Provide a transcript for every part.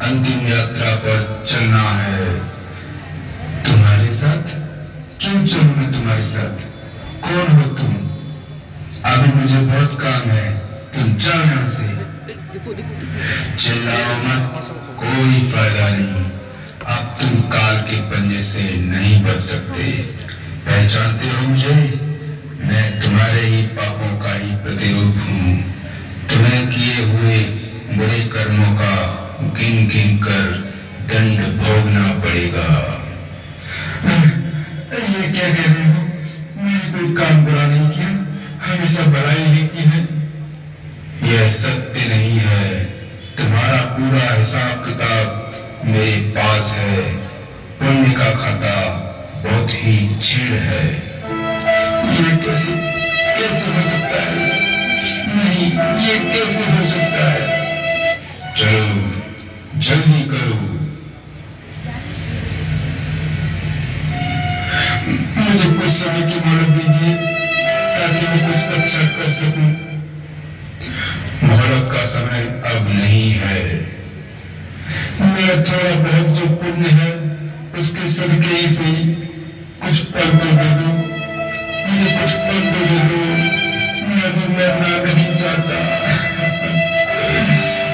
अंतिम यात्रा पर चलना है। तुम्हारे साथ? क्यों चलूं मैं तुम्हारे साथ? कौन हो तुम? अभी मुझे बहुत काम है, तुम जाओ यहाँ से। चिल्लाओ मत, कोई फायदा नहीं। अब तुम काल के पंजे से नहीं बच सकते। पहचानते हो मुझे? मैं तुम्हारे ही पापों का ही प्रतिरूप हूँ। तुम्हें किए हुए बुरे कर्मों का गिन गिन कर दंड भोगना पड़ेगा। ये क्या कह रहे हो? मैंने कोई काम बुरा नहीं किया, हमेशा भलाई ही की है। यह सत्य नहीं है। तुम्हारा पूरा हिसाब किताब मेरे पास है। पुण्य का खाता बहुत ही छीड़ है। ये कैसे कैसे हो सकता है? नहीं, ये कैसे हो सकता है? चलो जल्दी करो। मुझे कुछ समय की मोहलत दीजिए ताकि मैं कुछ अच्छा कर सकूं। मोहलत का समय अब नहीं है। मेरा थोड़ा बहुत जो पुण्य है उसके सदके ही सही कुछ पल तो दे दो। मुझे कुछ पल तो दे दो। मैं अभी मरना नहीं चाहता।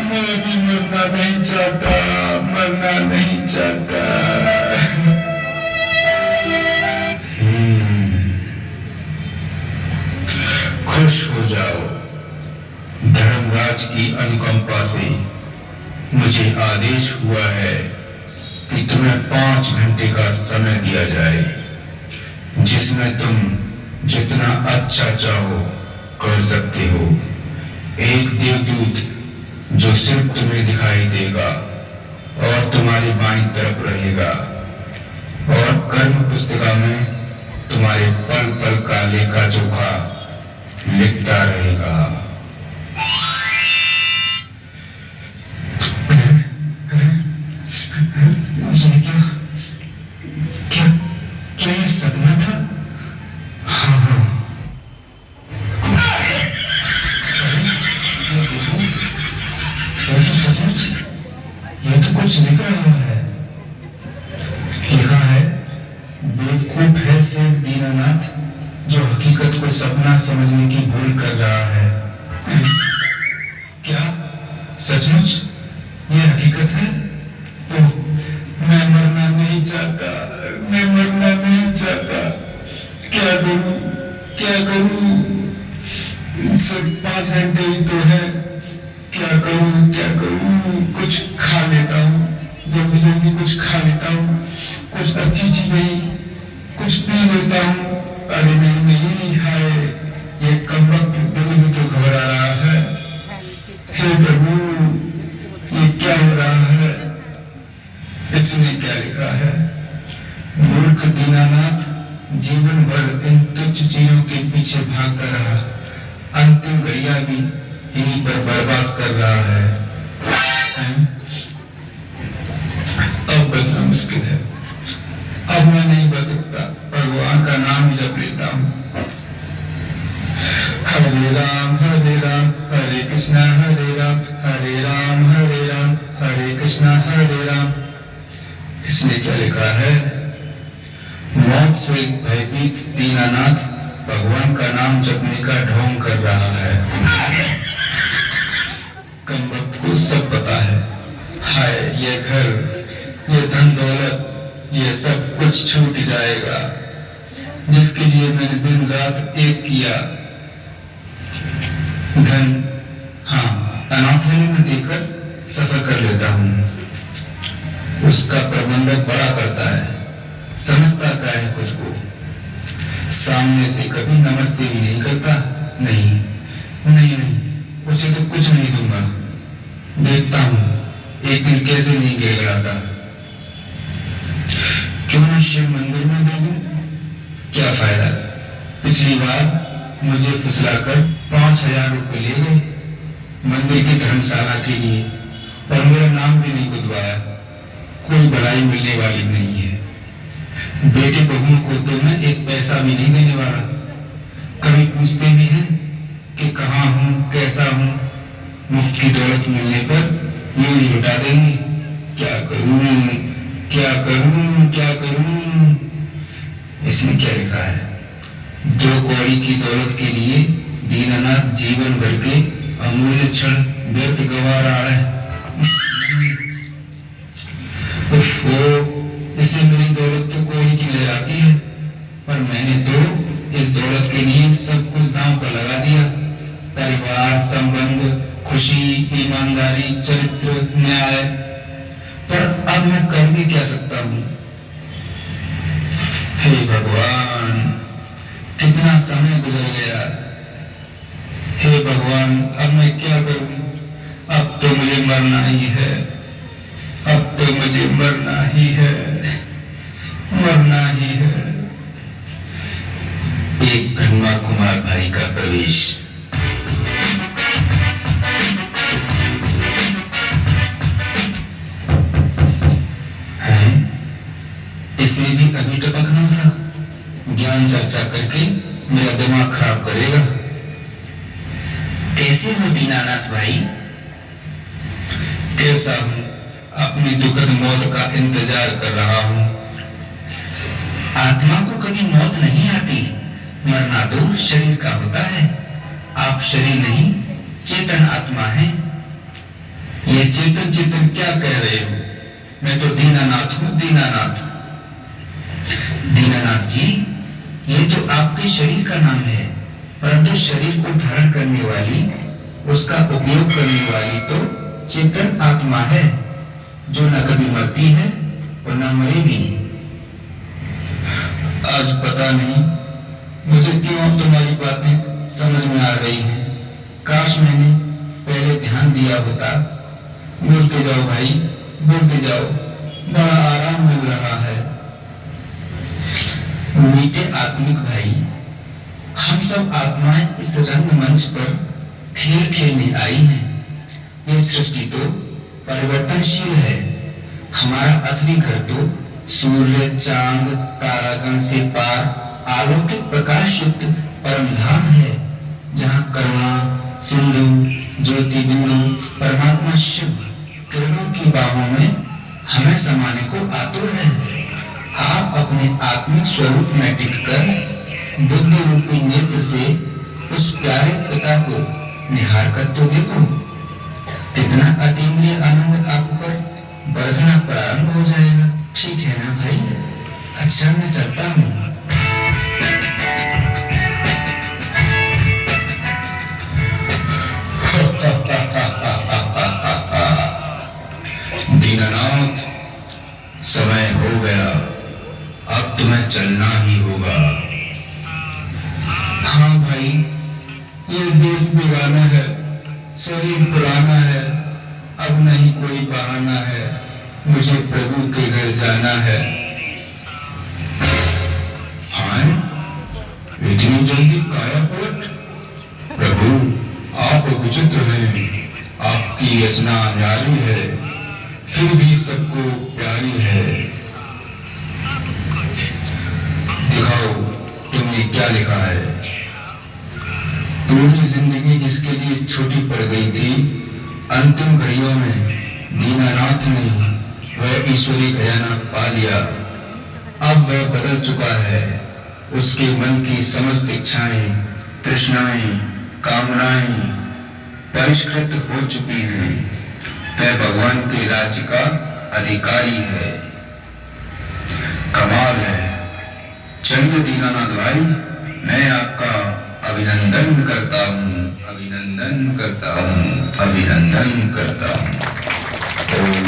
मैं अभी मरना नहीं चाहता, मरना नहीं चाहता। खुश हो जाओ। धर्मराज की अनुकंपा से मुझे आदेश हुआ है कि तुम्हें 5 घंटे का समय दिया जाए, जिसमें तुम जितना अच्छा चाहो कर सकते हो। एक देवदूत जो सिर्फ तुम्हें दिखाई देगा और तुम्हारी बाईं तरफ रहेगा और कर्म पुस्तिका में तुम्हारे पल पल का लेखा जोखा लिखता रहेगा। ये क्या ये सपना था? हाँ, ये तो सचमुच, ये तो कुछ लिख रहा है। लिखा है, बेवकूफ है सेठ दीनानाथ जो हकीकत को सपना समझने की भूल कर रहा है। क्या सचमुच ये हकीकत है? ओह, मैं मरना नहीं चाहता, मैं मरना नहीं चाहता। क्या करूं, क्या करूं? सिर्फ 5 घंटे ही तो है। क्या करूं, क्या करूं? कुछ खा लेता हूं, जल्दी जल्दी कुछ खा लेता हूं, कुछ अच्छी चीजें कुछ पी लेता हूं। अरे नहीं नहीं, हाय, ये कमबख्त दिल भी तो घबरा रहा है। हे प्रभु, ये क्या हो रहा है? इसने क्या लिखा है? मूर्ख दीनानाथ जीवन भर इन तुच्छ चीजों के पीछे भागता रहा, अंतिम घड़ियां भी इन्हीं पर बर्बाद कर रहा है। अब बचना मुश्किल है। अब मैं नहीं बच सकता। भगवान का नाम ही जप लेता हूँ। हरे राम हरे कृष्णा हरे राम हरे कृष्णा हरे राम। इसने क्या लिखा है? मौत से भयभीत दीनानाथ भगवान का नाम जपने का ढोंग कर रहा है। कमबख्त को सब पता है। हाय, ये घर, ये धन दौलत, ये सब कुछ छूट जाएगा जिसके लिए मैंने दिन रात एक किया। धन, हाँ, अनाथालय में देकर सफर कर लेता हूँ। उसका प्रबंधक बड़ा करता है, समझता का है खुद को। सामने से कभी नमस्ते भी नहीं करता। नहीं नहीं नहीं, उसे तो कुछ नहीं दूंगा। देखता हूँ एक दिन कैसे नहीं गिड़गिड़ाता। क्यों ना शिव मंदिर में दे दूं? क्या फायदा? पिछली बार मुझे फुसलाकर 5,000 रुपए ले गए मंदिर की धर्मशाला के लिए और मेरा नाम भी नहीं गुदवाया। कोई भलाई मिलने वाली नहीं है। बेटे बहुओं को तो मैं एक पैसा भी नहीं देने वाला। कभी पूछते भी हैं कि कहाँ हूँ, कैसा हूँ। मुफ्त की दौलत मिलने पर यूं ही लुटा देंगे। क्या करूं, क्या करूं, क्या करूं। इसमें क्या लिखा है? 2 कौड़ी की दौलत के लिए दीनानाथ जीवन भर के अमूल्य क्षण व्यर्थ गवा रहा है। ओफो, इसे मेरी दौलत तो कौड़ी की नजर आती है, पर मैंने तो इस दौलत के लिए सब कुछ दांव पर लगा दिया। परिवार, संबंध, खुशी, ईमानदारी, चरित्र, न्याय। पर अब मैं कर भी क्या सकता हूँ? हे भगवान, कितना समय गुजर गया। हे भगवान, अब मैं क्या करूं? अब तो मुझे मरना ही है, अब तो मुझे मरना ही है, मरना ही है। एक ब्रह्मा कुमार भाई का प्रवेश। इसे भी अभी टपकना था। ज्ञान चर्चा करके मेरा दिमाग खराब करेगा। कैसे हो दीनानाथ भाई? कैसा हूं? अपनी दुखद मौत का इंतजार कर रहा हूं। आत्मा को कभी मौत नहीं आती, मरना तो शरीर का होता है। आप शरीर नहीं, चेतन आत्मा हैं। ये चेतन चेतन क्या कह रहे हो? मैं तो दीनानाथ हूं, दीनानाथ। दीनानाथ जी, ये तो आपके शरीर का नाम है, परंतु शरीर को धारण करने वाली, उसका उपयोग करने वाली तो चेतन आत्मा है, जो न कभी मरती है और न मरेगी। आज पता नहीं मुझे क्यों तुम्हारी बातें समझ में आ रही हैं। काश मैंने पहले ध्यान दिया होता। बोलते जाओ भाई, बोलते जाओ, बड़ा आराम मिल रहा है। मीठे आत्मिक भाई, हम सब आत्माएं इस रंगमंच पर खेल खेलने आई हैं। ये सृष्टि तो परिवर्तनशील है। हमारा असली घर तो सूर्य, चांद, तारागण से पार अलौकिक प्रकाश युक्त परम धाम है, जहाँ करुणा सिंधु, ज्योति बिंदु, परमात्मा शिव किरणों की बाहों में हमें समाने को आतुर है। आप अपने आत्मिक स्वरूप में टिककर बुद्ध रूपी नेत्र से उस प्यारे पिता को निहार कर तो देखो। कितना अतीन्द्रिय आनंद आप पर बरसना प्रारंभ हो जाएगा। ठीक है ना भाई? अच्छा, मैं चलता हूँ। दीनानाथ, समय हो गया, अब तुम्हें चलना ही होगा। हाँ भाई, ये देश दीवाना है, शरीर पुराना है, अब नहीं कोई बहाना है, मुझे प्रभु के घर जाना है। हाँ, इतनी जल्दी काया पलट? प्रभु, आप विचित्र हैं, आपकी रचना न्यारी है, फिर भी सबको प्यारी है। दिखाओ, तुमने क्या लिखा है? पूरी जिंदगी जिसके लिए छोटी पड़ गई थी, अंतिम घड़ियों में दीनानाथ ने वह ईश्वरी खजाना पा लिया। अब वह बदल चुका है। उसके मन की समस्त इच्छाएं, तृष्णाएं, कामनाएं परिष्कृत हो चुकी हैं। वह भगवान के राज्य का अधिकारी है। कमाल है। चलिए दीनानाथ भाई, मैं आपका अभिनंदन करता हूँ, अभिनंदन करता हूँ, अभिनंदन करता हूँ।